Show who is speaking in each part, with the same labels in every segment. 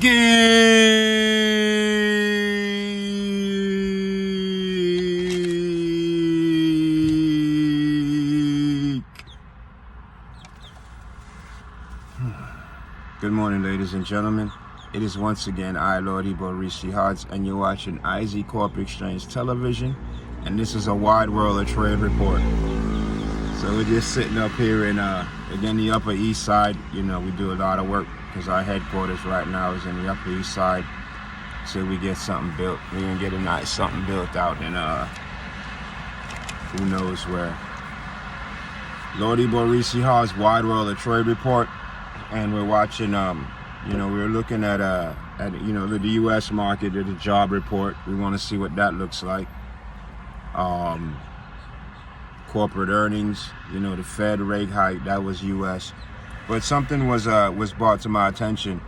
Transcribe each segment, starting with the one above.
Speaker 1: Good morning, ladies and gentlemen. It is once again I, Lord IBO, and you're watching CORP Exchange Television, and this is a wide world of trade report. So we're just sitting up here in again the Upper East Side. You know, we do a lot of work because our headquarters right now is in the Upper East Side. Till we get something built, we're gonna get a nice something built out in who knows where. Lord IBO, wide world of trade report. And we're watching, you know, we're looking at you know, the U.S. market, the job report. We want to see what that looks like. Corporate earnings, you know, the Fed rate hike, that was U.S. But something was brought to my attention.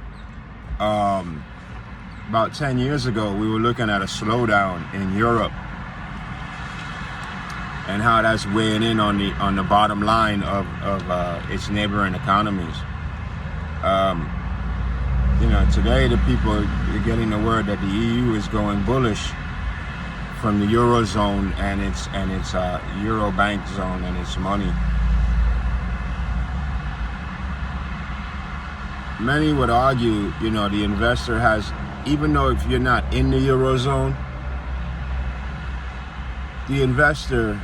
Speaker 1: About 10 years ago, we were looking at a slowdown in Europe and how that's weighing in on the bottom line of its neighboring economies. You know, today the people are getting the word that the EU is going bullish from the Eurozone and its Euro bank zone and its money. Many would argue, you know, the investor has, even though if you're not in the Eurozone, the investor,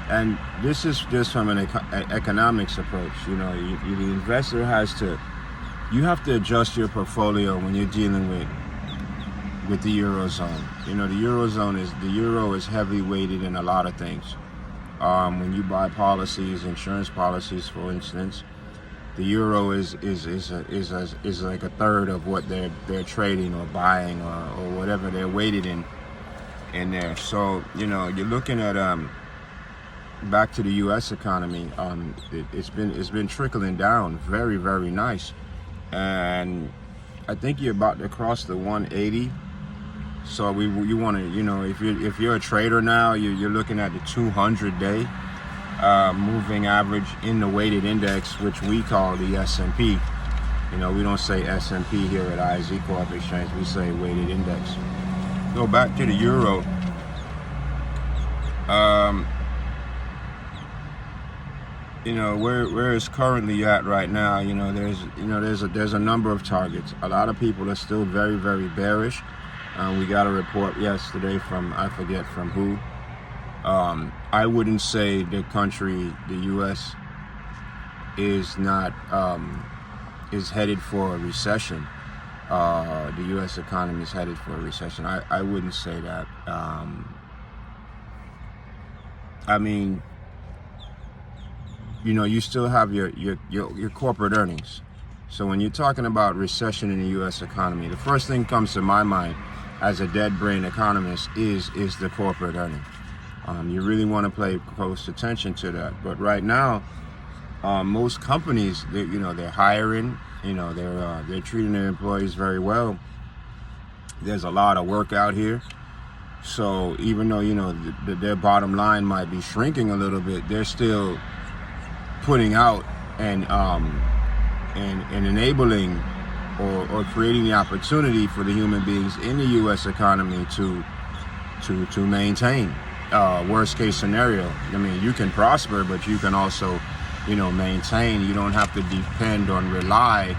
Speaker 1: and this is just from an economics approach, you know, the investor has to, you have to adjust your portfolio when you're dealing with the Eurozone. You know, the Euro is heavily weighted in a lot of things. When you buy policies, insurance policies, for instance, the Euro is like a third of what they're trading or buying or whatever they're weighted in there. So, you know, you're looking at back to the U.S. economy. It's been trickling down very, very nice, and I think you're about to cross the 180. So you want to, you know, if you're a trader now, you're looking at the 200-day moving average in the weighted index, which we call the S&P. You know, we don't say S&P here at CORP Exchange. We say weighted index. Go back to the Euro. You know, where it's currently at right now, you know, there's a number of targets. A lot of people are still very, very bearish. We got a report yesterday from, I forget from who. I wouldn't say the country, the U.S. is not is headed for a recession. The U.S. economy is headed for a recession. I wouldn't say that. I mean, you know, you still have your corporate earnings. So when you're talking about recession in the U.S. economy, the first thing comes to my mind as a dead brain economist is the corporate earning. You really want to pay close attention to that. But right now, most companies, they're hiring. You know, they're treating their employees very well. There's a lot of work out here. So even though, you know, their bottom line might be shrinking a little bit, they're still putting out and enabling or creating the opportunity for the human beings in the U.S. economy to maintain. Worst case scenario, I mean, you can prosper, but you can also, you know, maintain. You don't have to depend on, rely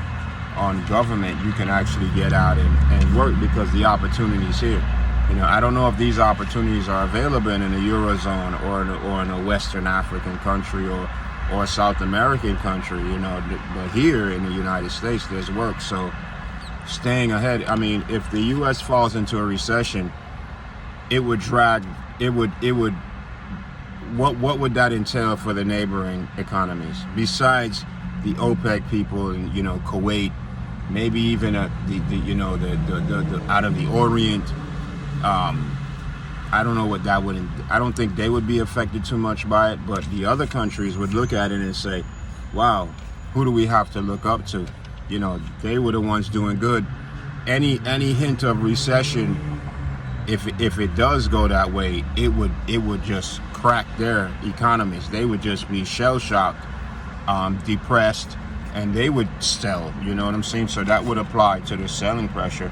Speaker 1: on government. You can actually get out and work because the opportunity is here. You know, I don't know if these opportunities are available in the Eurozone or in a Western African country or a South American country, you know, but here in the United States, there's work. So staying ahead, I mean, if the U.S. falls into a recession, it would drag, what would that entail for the neighboring economies? Besides the OPEC people and, you know, Kuwait, maybe even the out of the Orient, I don't know what that would, I don't think they would be affected too much by it, but the other countries would look at it and say, wow, who do we have to look up to? You know, they were the ones doing good. Any hint of recession, if it does go that way, it would just crack their economies. They would just be shell-shocked, depressed, and they would sell, you know what I'm saying? So that would apply to the selling pressure.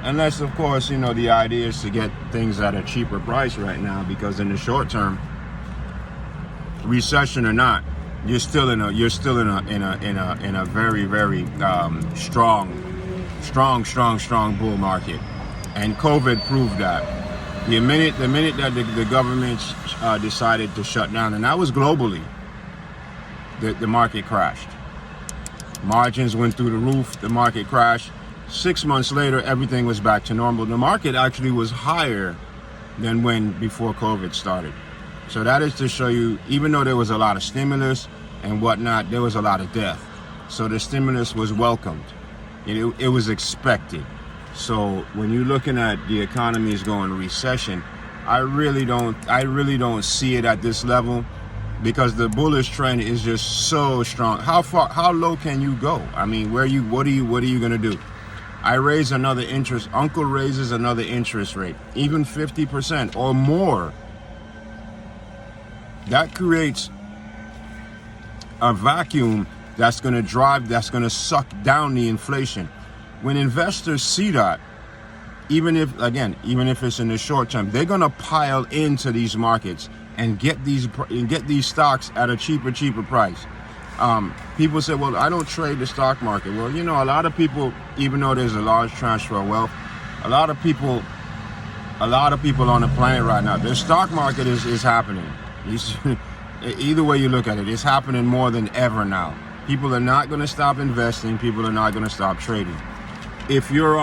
Speaker 1: Unless, of course, you know, the idea is to get things at a cheaper price right now, because in the short term, recession or not, you're still in a very, very strong bull market, and COVID proved that. The minute that the government decided to shut down, and that was globally, the market crashed. Margins went through the roof. The market crashed. 6 months later, everything was back to normal. The market actually was higher than before COVID started. So that is to show you, even though there was a lot of stimulus and whatnot, there was a lot of death. So the stimulus was welcomed. It was expected. So when you're looking at the economy is going recession, I really don't see it at this level, because the bullish trend is just so strong. How low can you go? I mean, what are you gonna do? Uncle raises another interest rate, even 50% or more. That creates a vacuum that's going to suck down the inflation. When investors see that, even if it's in the short term, they're going to pile into these markets and get these stocks at a cheaper price. People say, well, I don't trade the stock market. Well, you know, a lot of people, even though there's a large transfer of wealth, a lot of people on the planet right now, the stock market is happening. Either way you look at it, it's happening more than ever now. People are not going to stop investing. People are not going to stop trading. If you're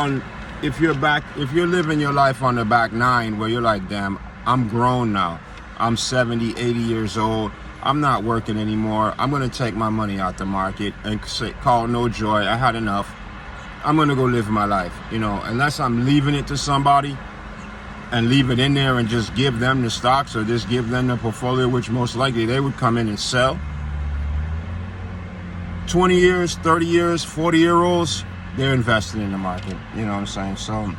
Speaker 1: living your life on the back nine, where you're like, damn, I'm grown now. I'm 70, 80 years old. I'm not working anymore. I'm going to take my money out the market and call no joy. I had enough. I'm going to go live my life. You know, unless I'm leaving it to somebody and leave it in there and just give them the stocks, or just give them the portfolio, which most likely they would come in and sell. 20 years, 30 years, 40-year-olds, they're investing in the market. You know what I'm saying? So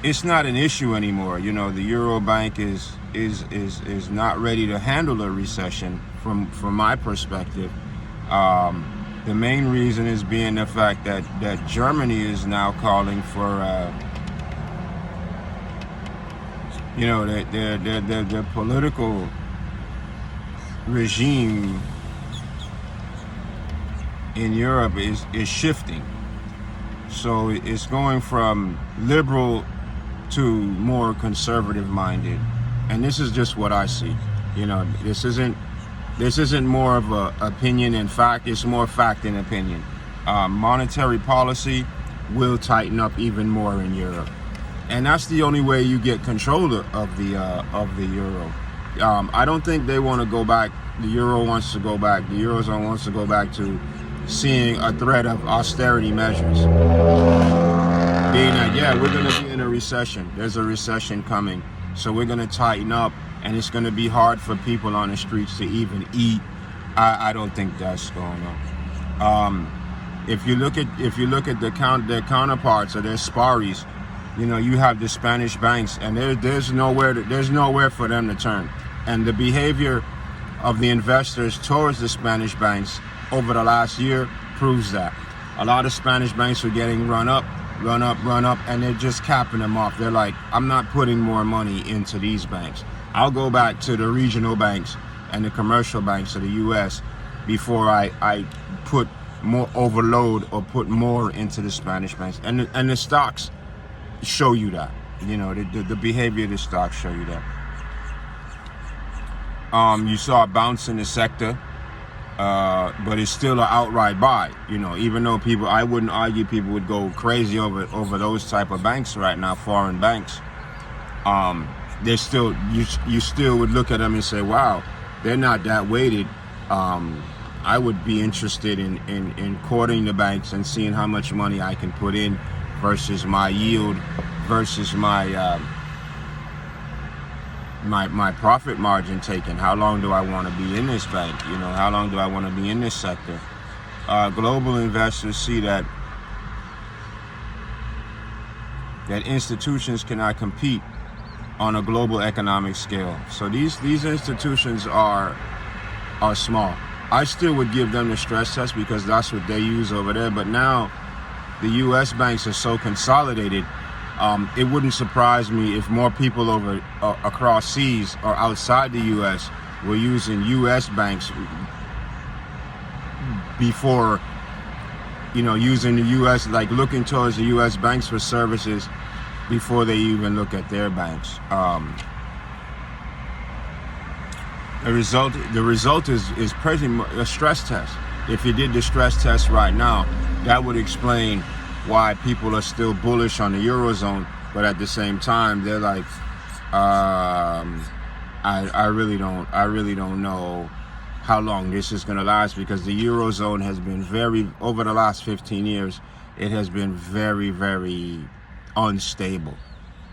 Speaker 1: it's not an issue anymore. You know, the Euro Bank is not ready to handle a recession from my perspective. The main reason is being the fact that Germany is now calling for their political regime in Europe is shifting. So it's going from liberal to more conservative minded, and this is just what I see. You know, this isn't more of a opinion and fact. It's more fact and opinion. Monetary policy will tighten up even more in Europe, and that's the only way you get control of the euro. I don't think they want to go back. The euro wants to go back. The Eurozone wants to go back to seeing a threat of austerity measures. Being that, yeah, we're going to be in a recession. There's a recession coming. So we're going to tighten up, and it's going to be hard for people on the streets to even eat. I don't think that's going on. If you look at their counterparts or their sparies, you know, you have the Spanish banks, and there's nowhere for them to turn. And the behavior of the investors towards the Spanish banks over the last year proves that. A lot of Spanish banks are getting run up, and they're just capping them off. They're like, I'm not putting more money into these banks. I'll go back to the regional banks and the commercial banks of the U.S. before I put more overload or put more into the Spanish banks. And the stocks show you that. You know, the behavior of the stocks show you that. You saw a bounce in the sector, but it's still an outright buy. You know, even though I wouldn't argue people would go crazy over those type of banks right now, foreign banks. They're still, you still would look at them and say, wow, they're not that weighted. I would be interested in courting the banks and seeing how much money I can put in versus my yield, versus my profit margin taken. How long do I want to be in this bank? You know, how long do I want to be in this sector? Global investors see that institutions cannot compete on a global economic scale. So these institutions are small. I still would give them the stress test because that's what they use over there. But now the U.S. banks are so consolidated, it wouldn't surprise me if more people across seas or outside the U.S. were using U.S. banks before, using the U.S., like looking towards the U.S. banks for services before they even look at their banks. The result is pretty much a stress test. If you did the stress test right now, that would explain why people are still bullish on the Eurozone, but at the same time, they're like, I really don't know how long this is going to last, because the Eurozone has been over the last 15 years, it has been very, very unstable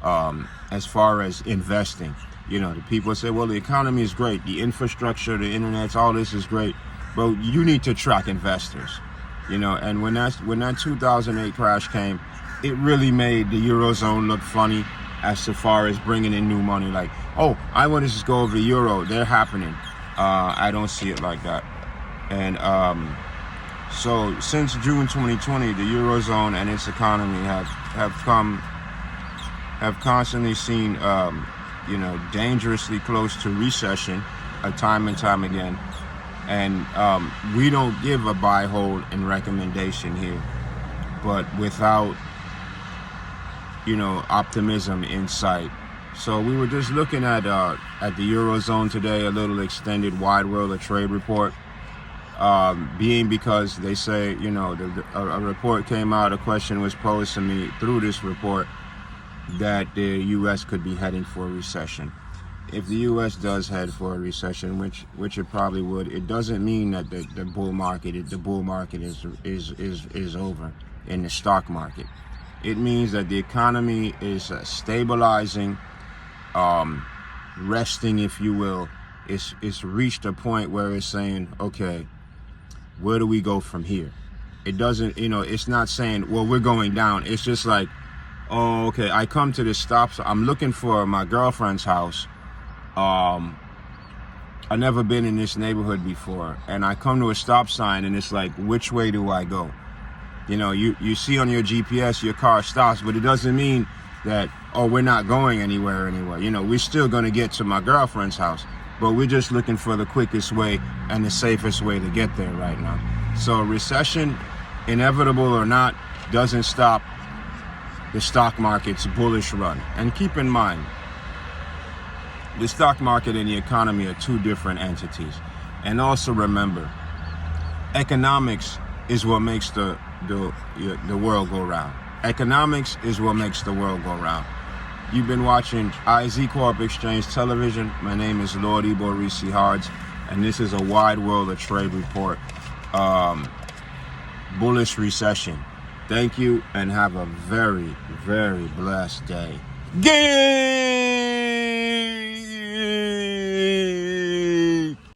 Speaker 1: as far as investing. The people say, well, the economy is great, the infrastructure, the internet, all this is great, but you need to track investors. And when that 2008 crash came, it really made the Eurozone look funny as far as bringing in new money. Like, oh, I want to just go over the euro. They're happening. I don't see it like that. And so since June 2020, the Eurozone and its economy have constantly seen, dangerously close to recession, time and time again. And we don't give a buy, hold, and recommendation here, but without, optimism in sight. So we were just looking at the Eurozone today, a little extended wide world of trade report, being because they say, a report came out, a question was posed to me through this report that the U.S. could be heading for a recession. If the U.S. does head for a recession, which it probably would, it doesn't mean that the bull market is over in the stock market. It means that the economy is stabilizing, resting, if you will. It's reached a point where it's saying, okay, where do we go from here? It doesn't, it's not saying, well, we're going down. It's just like, oh, okay, I come to this stop, so I'm looking for my girlfriend's house. I've never been in this neighborhood before, and I come to a stop sign, and it's like, which way do I go? You see on your GPS your car stops, but it doesn't mean that, oh, we're not going anywhere. We're still going to get to my girlfriend's house, but we're just looking for the quickest way and the safest way to get there right now. So recession, inevitable or not, doesn't stop the stock market's bullish run. And keep in mind, the stock market and the economy are two different entities. And also remember, economics is what makes the world go round. Economics is what makes the world go round. You've been watching CORP Exchange Television. My name is Lord IBO Hards, and this is a wide world of trade report. Bullish recession. Thank you, and have a very, very blessed day. Game!